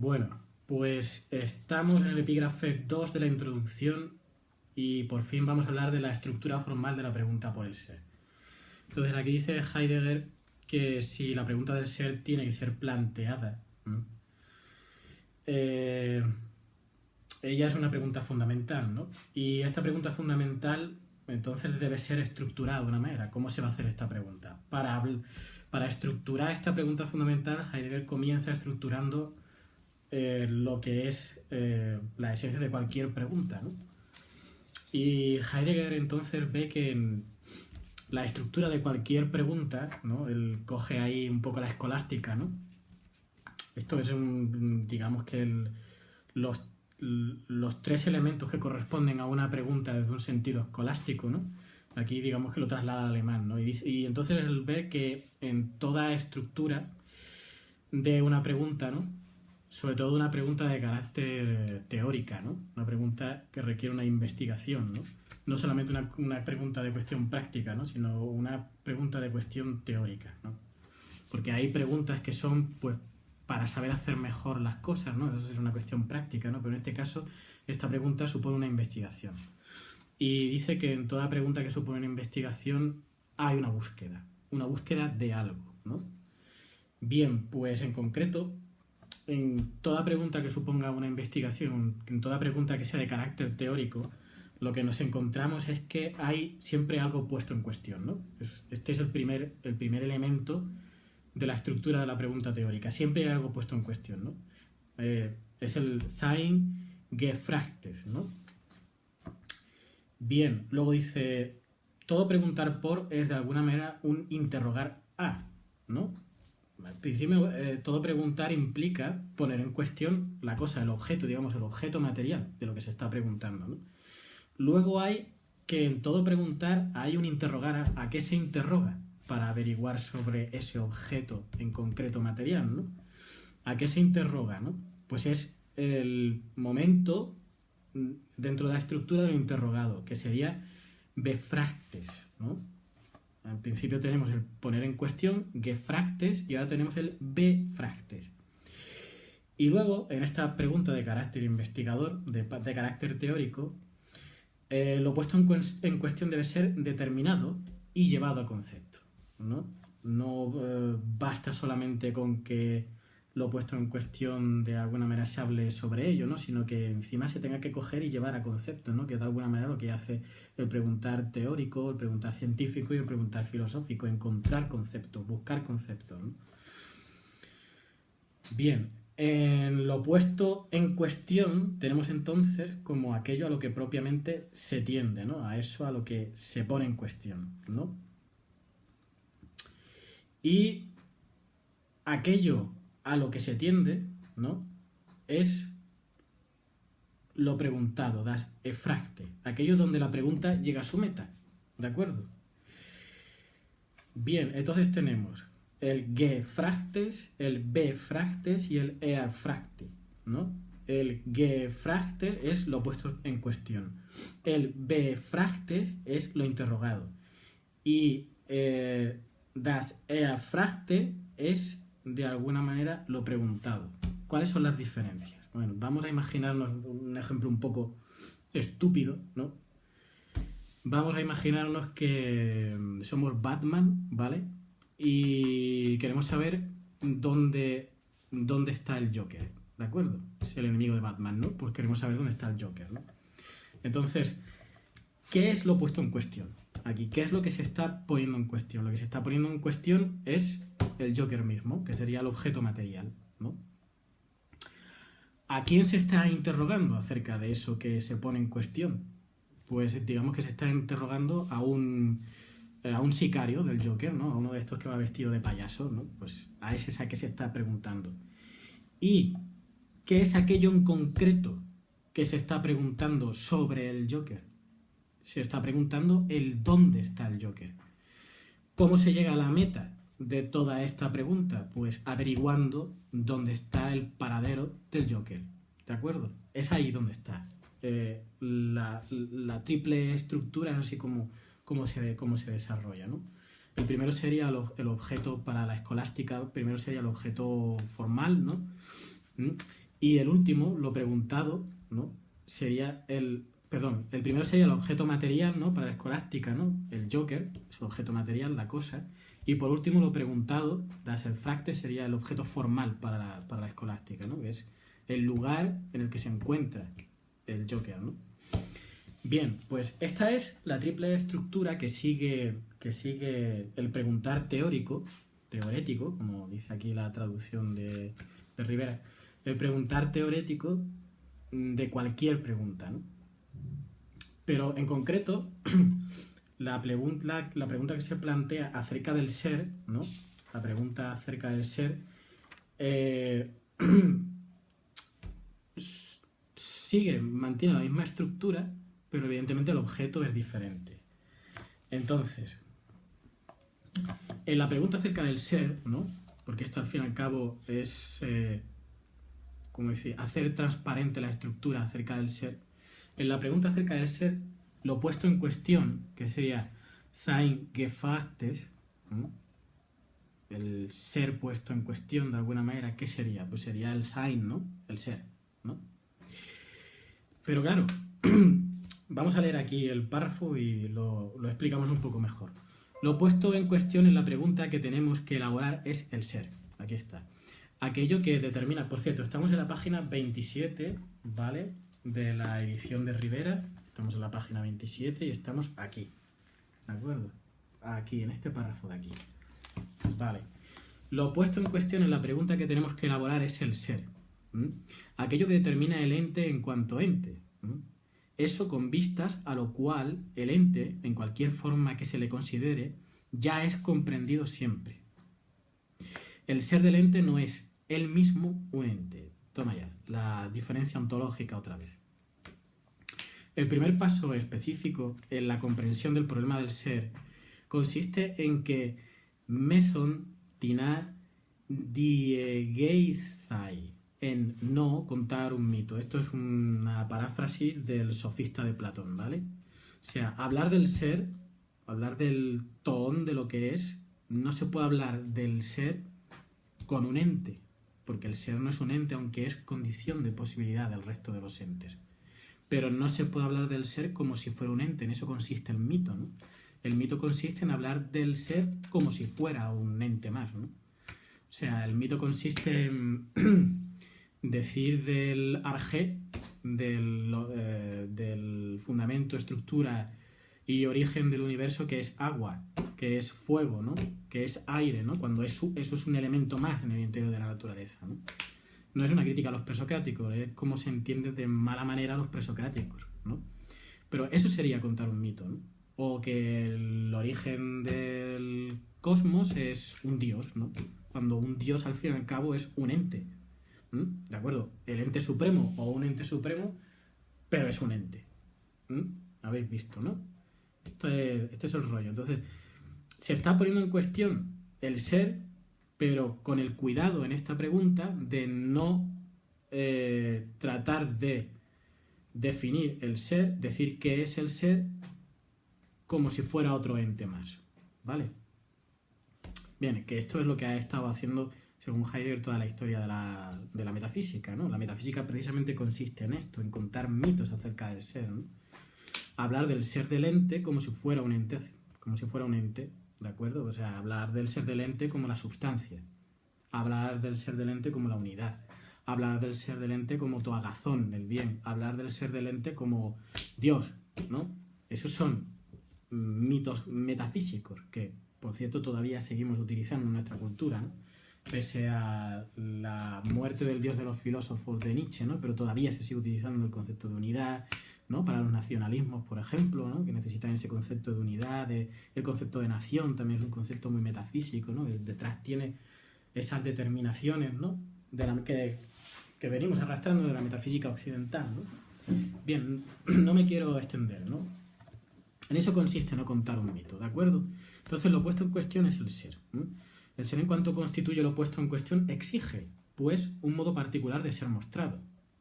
Bueno, pues estamos en el epígrafe 2 de la introducción y por fin vamos a hablar de la estructura formal de la pregunta por el ser. Entonces aquí dice Heidegger que si la pregunta del ser tiene que ser planteada, ¿no? Ella es una pregunta fundamental, ¿no? Y esta pregunta fundamental entonces debe ser estructurada de una manera. ¿Cómo se va a hacer esta pregunta? Para estructurar esta pregunta fundamental, Heidegger comienza estructurando lo que es la esencia de cualquier pregunta, ¿no? Y Heidegger entonces ve que en la estructura de cualquier pregunta, ¿no? Él coge ahí un poco la escolástica, ¿no? Esto es digamos que los tres elementos que corresponden a una pregunta desde un sentido escolástico, ¿no? Aquí digamos que lo traslada al alemán, ¿no? Y entonces él ve que en toda estructura de una pregunta, ¿no? Sobre todo una pregunta de carácter teórica, ¿no? Una pregunta que requiere una investigación, ¿no? No solamente una pregunta de cuestión práctica, ¿no? Sino una pregunta de cuestión teórica, ¿no? Porque hay preguntas que son, pues, para saber hacer mejor las cosas, ¿no? Eso es una cuestión práctica, ¿no? Pero en este caso, esta pregunta supone una investigación. Y dice que en toda pregunta que supone una investigación hay una búsqueda de algo, ¿no? Bien, pues en concreto, en toda pregunta que suponga una investigación, en toda pregunta que sea de carácter teórico, lo que nos encontramos es que hay siempre algo puesto en cuestión, ¿no? Este es el primer elemento de la estructura de la pregunta teórica. Siempre hay algo puesto en cuestión, ¿no? Es el Sein gefragtes, ¿no? Bien, luego dice, todo preguntar por es de alguna manera un interrogar a, ¿no? Al principio, todo preguntar implica poner en cuestión la cosa, el objeto, digamos, el objeto material de lo que se está preguntando, ¿no? Luego hay que en todo preguntar hay un interrogar a qué se interroga para averiguar sobre ese objeto en concreto material, ¿no? ¿A qué se interroga, no? Pues es el momento dentro de la estructura de lo interrogado, que sería befragtes, ¿no? Al principio tenemos el poner en cuestión, gefragtes, y ahora tenemos el befragtes. Y luego, en esta pregunta de carácter investigador, de carácter teórico, lo puesto en cuestión debe ser determinado y llevado a concepto, ¿no? No basta solamente con que lo puesto en cuestión de alguna manera se hable sobre ello, ¿no? Sino que encima se tenga que coger y llevar a concepto, ¿no? Que de alguna manera lo que hace el preguntar teórico, el preguntar científico y el preguntar filosófico, encontrar conceptos, buscar conceptos, ¿no? Bien, en lo puesto en cuestión tenemos entonces como aquello a lo que propiamente se tiende, ¿no? A eso a lo que se pone en cuestión, ¿no? Y aquello a lo que se tiende, ¿no? Es lo preguntado, das efracte, aquello donde la pregunta llega a su meta, ¿de acuerdo? Bien, entonces tenemos el gefragtes, el befragtes y el erfragte, ¿no? El gefragte es lo puesto en cuestión. El befragte es lo interrogado. Y das erfragte es, de alguna manera, lo preguntado. ¿Cuáles son las diferencias? Bueno, vamos a imaginarnos un ejemplo un poco estúpido, ¿no? Vamos a imaginarnos que somos Batman, ¿vale? Y queremos saber dónde está el Joker, ¿de acuerdo? Es el enemigo de Batman, ¿no? Pues queremos saber dónde está el Joker, ¿no? Entonces, ¿qué es lo puesto en cuestión? Aquí, ¿qué es lo que se está poniendo en cuestión? Lo que se está poniendo en cuestión es el Joker mismo, que sería el objeto material, ¿no? ¿A quién se está interrogando acerca de eso que se pone en cuestión? Pues digamos que se está interrogando a un sicario del Joker, ¿no? A uno de estos que va vestido de payaso, ¿no? Pues a ese es a que se está preguntando. ¿Y qué es aquello en concreto que se está preguntando sobre el Joker? Se está preguntando el dónde está el Joker. ¿Cómo se llega a la meta de toda esta pregunta? Pues averiguando dónde está el paradero del Joker, ¿de acuerdo? Es ahí donde está. La triple estructura es así como se desarrolla, ¿no? El primero sería el objeto para la escolástica, primero sería el objeto formal, ¿no? Y el último, lo preguntado, ¿no? Sería el primero sería el objeto material, ¿no? Para la escolástica, ¿no? El Joker es el objeto material, la cosa. Y por último, lo preguntado, das Erfragte, sería el objeto formal para la escolástica, ¿no? Que es el lugar en el que se encuentra el Joker, ¿no? Bien, pues esta es la triple estructura que sigue el preguntar teorético, como dice aquí la traducción de Rivera, el preguntar teorético de cualquier pregunta, ¿no? Pero en concreto, la pregunta que se plantea acerca del ser, ¿no? La pregunta acerca del ser mantiene la misma estructura, pero evidentemente el objeto es diferente. Entonces, en la pregunta acerca del ser, ¿no? Porque esto al fin y al cabo es, como decir, hacer transparente la estructura acerca del ser. En la pregunta acerca del ser, lo puesto en cuestión, que sería sein gefragtes, ¿no? El ser puesto en cuestión de alguna manera, ¿qué sería? Pues sería el sein, ¿no? El ser, ¿no? Pero claro, vamos a leer aquí el párrafo y lo explicamos un poco mejor. Lo puesto en cuestión en la pregunta que tenemos que elaborar es el ser. Aquí está. Aquello que determina, por cierto, estamos en la página 27, ¿vale? De la edición de Rivera. Estamos en la página 27 y estamos aquí. ¿De acuerdo? Aquí, en este párrafo de aquí. Vale. Lo puesto en cuestión en la pregunta que tenemos que elaborar es el ser. Aquello que determina el ente en cuanto ente. Eso con vistas a lo cual el ente, en cualquier forma que se le considere, ya es comprendido siempre. El ser del ente no es él mismo un ente. Toma ya, la diferencia ontológica otra vez. El primer paso específico en la comprensión del problema del ser consiste en que meson tina diegeizai, en no contar un mito. Esto es una paráfrasis del sofista de Platón, ¿vale? O sea, hablar del ser, hablar del toón de lo que es, no se puede hablar del ser con un ente, porque el ser no es un ente, aunque es condición de posibilidad del resto de los entes. Pero no se puede hablar del ser como si fuera un ente, en eso consiste el mito, ¿no? El mito consiste en hablar del ser como si fuera un ente más, ¿no? O sea, el mito consiste en decir del arjé, del fundamento, estructura y origen del universo, que es agua, que es fuego, ¿no? Que es aire, ¿no? Cuando eso es un elemento más en el interior de la naturaleza, ¿no? No es una crítica a los presocráticos, es como se entiende de mala manera a los presocráticos, ¿no? Pero eso sería contar un mito, ¿no? O que el origen del cosmos es un dios, ¿no? Cuando un dios al fin y al cabo es un ente, ¿de acuerdo? El ente supremo o un ente supremo, pero es un ente. Habéis visto, ¿no? Este es el rollo. Entonces, se está poniendo en cuestión el ser, pero con el cuidado en esta pregunta de no tratar de definir el ser, decir qué es el ser, como si fuera otro ente más, ¿vale? Bien, que esto es lo que ha estado haciendo, según Heidegger, toda la historia de la metafísica, ¿no? La metafísica precisamente consiste en esto, en contar mitos acerca del ser, ¿no? Hablar del ser del ente como si fuera un ente, ¿de acuerdo? O sea, hablar del ser del ente como la substancia, hablar del ser del ente como la unidad, hablar del ser del ente como tu agazón, el bien, hablar del ser del ente como Dios, ¿no? Esos son mitos metafísicos que, por cierto, todavía seguimos utilizando en nuestra cultura, ¿no? Pese a la muerte del dios de los filósofos de Nietzsche, ¿no? Pero todavía se sigue utilizando el concepto de unidad, ¿no? Para los nacionalismos, por ejemplo, ¿no? Que necesitan ese concepto de unidad, el concepto de nación también es un concepto muy metafísico, ¿no? Detrás tiene esas determinaciones, ¿no? Que venimos arrastrando de la metafísica occidental, ¿no? Bien, no me quiero extender, ¿no? En eso consiste no contar un mito, ¿de acuerdo? Entonces lo puesto en cuestión es el ser. El ser, en cuanto constituye lo puesto en cuestión, exige, pues, un modo particular de ser mostrado.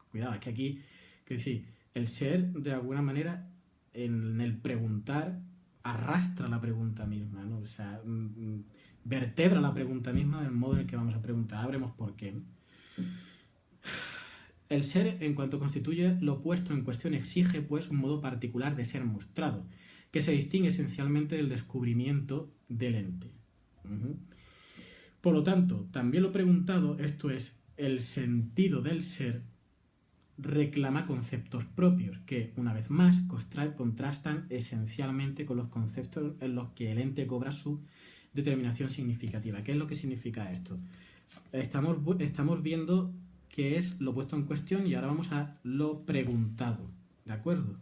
Cuidado, es que aquí, quiero decir, el ser, de alguna manera, en el preguntar, arrastra la pregunta misma, ¿no? O sea, vertebra la pregunta misma del modo en el que vamos a preguntar. Habremos por qué, ¿no? El ser, en cuanto constituye lo puesto en cuestión, exige, pues, un modo particular de ser mostrado, que se distingue esencialmente del descubrimiento del ente. Por lo tanto, también lo preguntado, esto es, el sentido del ser, reclama conceptos propios, que, una vez más, contrastan esencialmente con los conceptos en los que el ente cobra su determinación significativa. ¿Qué es lo que significa esto? Estamos viendo qué es lo puesto en cuestión y ahora vamos a lo preguntado, ¿de acuerdo?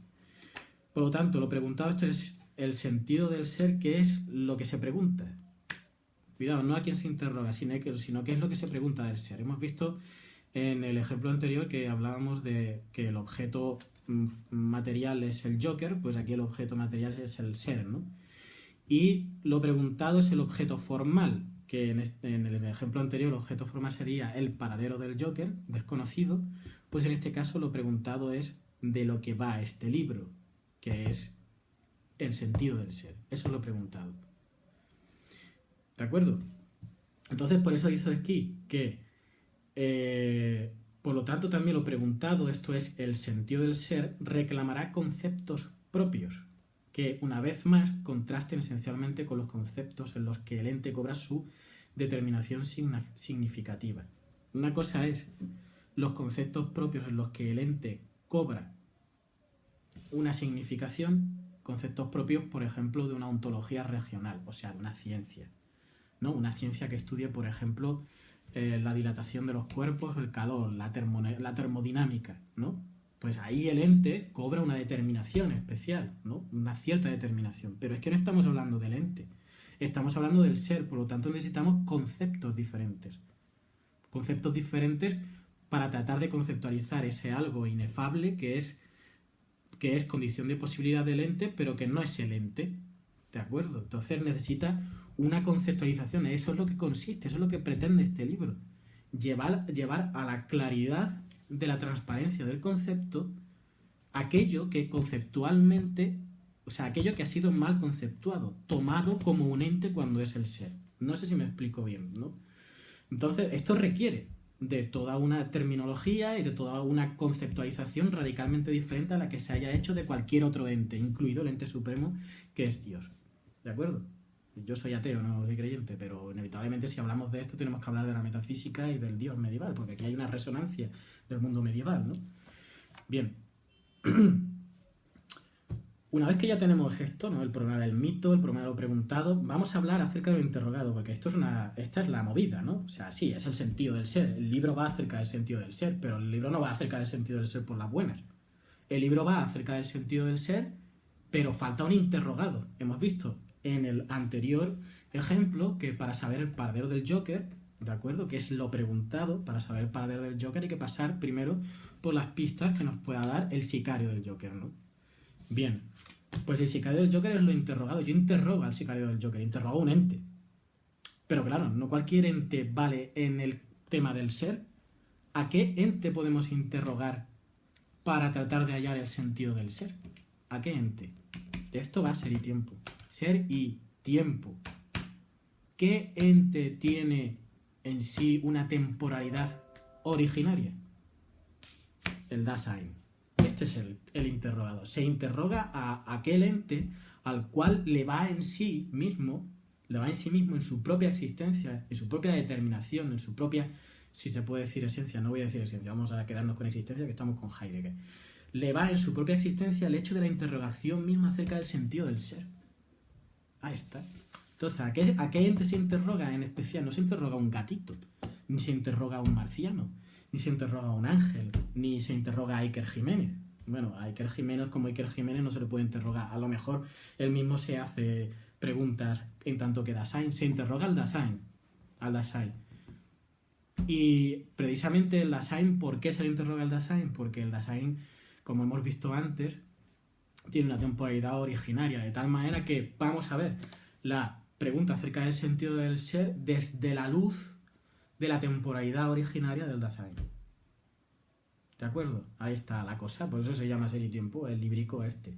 Por lo tanto, lo preguntado, esto es el sentido del ser, que es lo que se pregunta. Cuidado, no a quién se interroga, sino qué es lo que se pregunta del ser. Hemos visto en el ejemplo anterior que hablábamos de que el objeto material es el Joker, pues aquí el objeto material es el ser, ¿no? Y lo preguntado es el objeto formal, que en el ejemplo anterior el objeto formal sería el paradero del Joker, desconocido, pues en este caso lo preguntado es de lo que va este libro, que es el sentido del ser. Eso es lo preguntado. ¿De acuerdo? Entonces, por eso hizo aquí que, por lo tanto, también lo preguntado, esto es el sentido del ser, reclamará conceptos propios, que, una vez más, contrasten esencialmente con los conceptos en los que el ente cobra su determinación significativa. Una cosa es los conceptos propios en los que el ente cobra una significación, conceptos propios, por ejemplo, de una ontología regional, o sea, de una ciencia, ¿no? Una ciencia que estudie, por ejemplo, la dilatación de los cuerpos, el calor, la termodinámica, ¿no? Pues ahí el ente cobra una determinación especial, ¿no? Una cierta determinación. Pero es que no estamos hablando del ente, estamos hablando del ser, por lo tanto necesitamos conceptos diferentes. Conceptos diferentes para tratar de conceptualizar ese algo inefable que es condición de posibilidad del ente, pero que no es el ente. ¿De acuerdo? Entonces necesita una conceptualización. Eso es lo que consiste, eso es lo que pretende este libro. Llevar a la claridad de la transparencia del concepto aquello que conceptualmente, o sea, aquello que ha sido mal conceptuado, tomado como un ente cuando es el ser. No sé si me explico bien, ¿no? Entonces, esto requiere de toda una terminología y de toda una conceptualización radicalmente diferente a la que se haya hecho de cualquier otro ente, incluido el ente supremo, que es Dios. ¿De acuerdo? Yo soy ateo, no soy creyente, pero inevitablemente si hablamos de esto tenemos que hablar de la metafísica y del Dios medieval, porque aquí hay una resonancia del mundo medieval, ¿no? Bien. Una vez que ya tenemos esto, ¿no? El problema del mito, el problema de lo preguntado, vamos a hablar acerca de lo interrogado, porque esta es la movida, ¿no? O sea, sí, es el sentido del ser. El libro va acerca del sentido del ser, pero el libro no va acerca del sentido del ser por las buenas. El libro va acerca del sentido del ser, pero falta un interrogado. Hemos visto en el anterior ejemplo que para saber el paradero del Joker, ¿de acuerdo? Que es lo preguntado, para saber el paradero del Joker hay que pasar primero por las pistas que nos pueda dar el sicario del Joker, ¿no? Bien, pues el sicario del Joker es lo interrogado. Yo interrogo al sicario del Joker, interrogo a un ente. Pero claro, no cualquier ente vale en el tema del ser. ¿A qué ente podemos interrogar para tratar de hallar el sentido del ser? ¿A qué ente? De esto va ser y tiempo. Ser y tiempo. ¿Qué ente tiene en sí una temporalidad originaria? El Dasein. Este es el interrogado. Se interroga a aquel ente al cual le va en sí mismo, en su propia existencia, en su propia determinación, en su propia, si se puede decir esencia, no voy a decir esencia, vamos a quedarnos con existencia, que estamos con Heidegger. Le va en su propia existencia el hecho de la interrogación misma acerca del sentido del ser. Ahí está. Entonces, ¿a qué ente se interroga en especial? No se interroga a un gatito, ni se interroga a un marciano, ni se interroga a un ángel, ni se interroga a Iker Jiménez. Bueno, a Iker Jiménez, como Iker Jiménez, no se le puede interrogar. A lo mejor él mismo se hace preguntas en tanto que Dasein. Se interroga al Dasein. Y precisamente el Dasein, ¿por qué se le interroga al Dasein? Porque el Dasein, como hemos visto antes, tiene una temporalidad originaria, de tal manera que vamos a ver la pregunta acerca del sentido del ser desde la luz de la temporalidad originaria del Dasein. ¿De acuerdo? Ahí está la cosa, por eso se llama Ser y Tiempo, el librico este.